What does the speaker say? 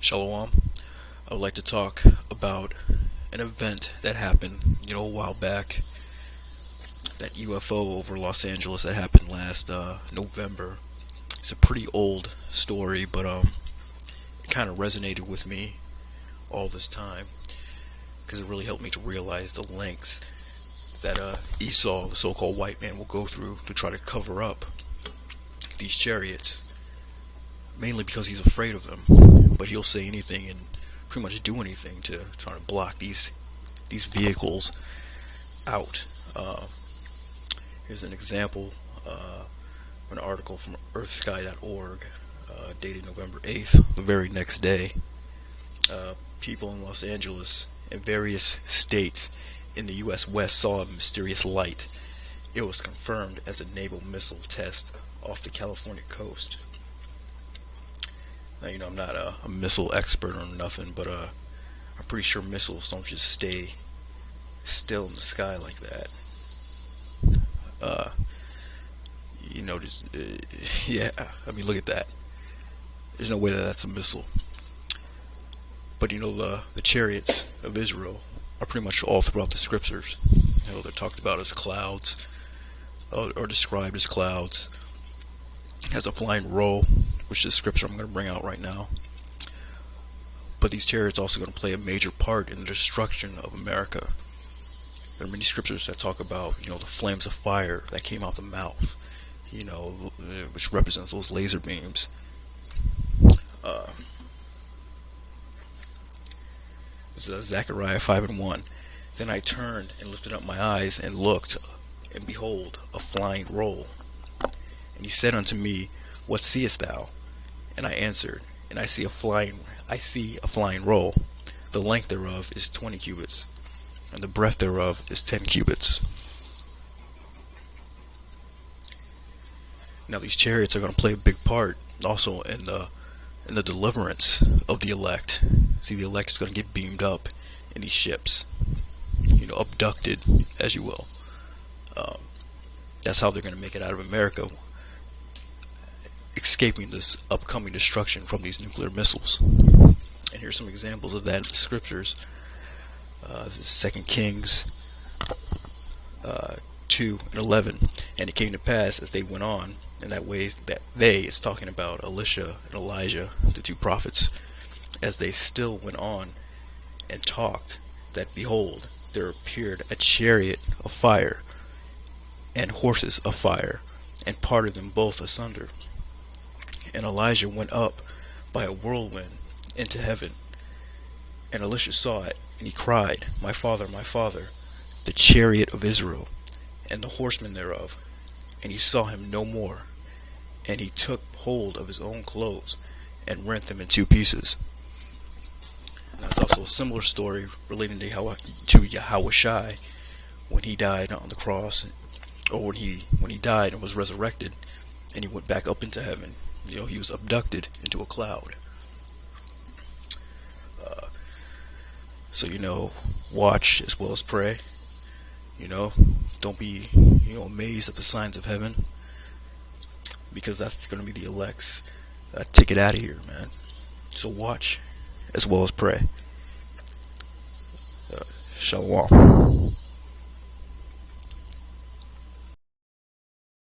Shalom. I would like to talk about an event that happened, a while back. That UFO over Los Angeles that happened last November. It's a pretty old story, but it kind of resonated with me all this time because it really helped me to realize the lengths that Esau, the so-called white man, will go through to try to cover up these chariots. Mainly because he's afraid of them, but he'll say anything and pretty much do anything to try to block these vehicles out. Here's an example, an article from earthsky.org, dated November 8th, the very next day. People in Los Angeles and various states in the U.S. West saw a mysterious light. It was confirmed as a naval missile test off the California coast. Now, I'm not a missile expert or nothing, but I'm pretty sure missiles don't just stay still in the sky like that. Yeah, look at that. There's no way that that's a missile. But the chariots of Israel are pretty much all throughout the scriptures. They're talked about as clouds, or described as clouds, as a flying roll, which is the scripture I'm going to bring out right now. But these chariots are also going to play a major part in the destruction of America. There are many scriptures that talk about, the flames of fire that came out the mouth, which represents those laser beams. This is Zechariah 5:1. Then I turned and lifted up my eyes and looked, and behold, a flying roll. And he said unto me, What seest thou? And I answered, and I see a flying roll. The length thereof is 20 cubits, and the breadth thereof is 10 cubits. Now these chariots are going to play a big part also in the deliverance of the elect. See, the elect is going to get beamed up in these ships, abducted, as you will. That's how they're going to make it out of America, escaping this upcoming destruction from these nuclear missiles. And here's some examples of that in the scriptures. This is 2 Kings 2:11. And it came to pass as they went on, in that way that it's talking about Elisha and Elijah, the two prophets, as they still went on and talked, that behold, there appeared a chariot of fire and horses of fire, and parted them both asunder. And Elijah went up by a whirlwind into heaven. And Elisha saw it, and he cried, my father, the chariot of Israel, and the horsemen thereof. And he saw him no more. And he took hold of his own clothes, and rent them in two pieces. Now it's also a similar story relating to Yahushua, when he died on the cross, or when he died and was resurrected, and he went back up into heaven. He was abducted into a cloud. So, watch as well as pray. Don't be, amazed at the signs of heaven, because that's going to be the elect's ticket out of here, man. So watch as well as pray. Shalom.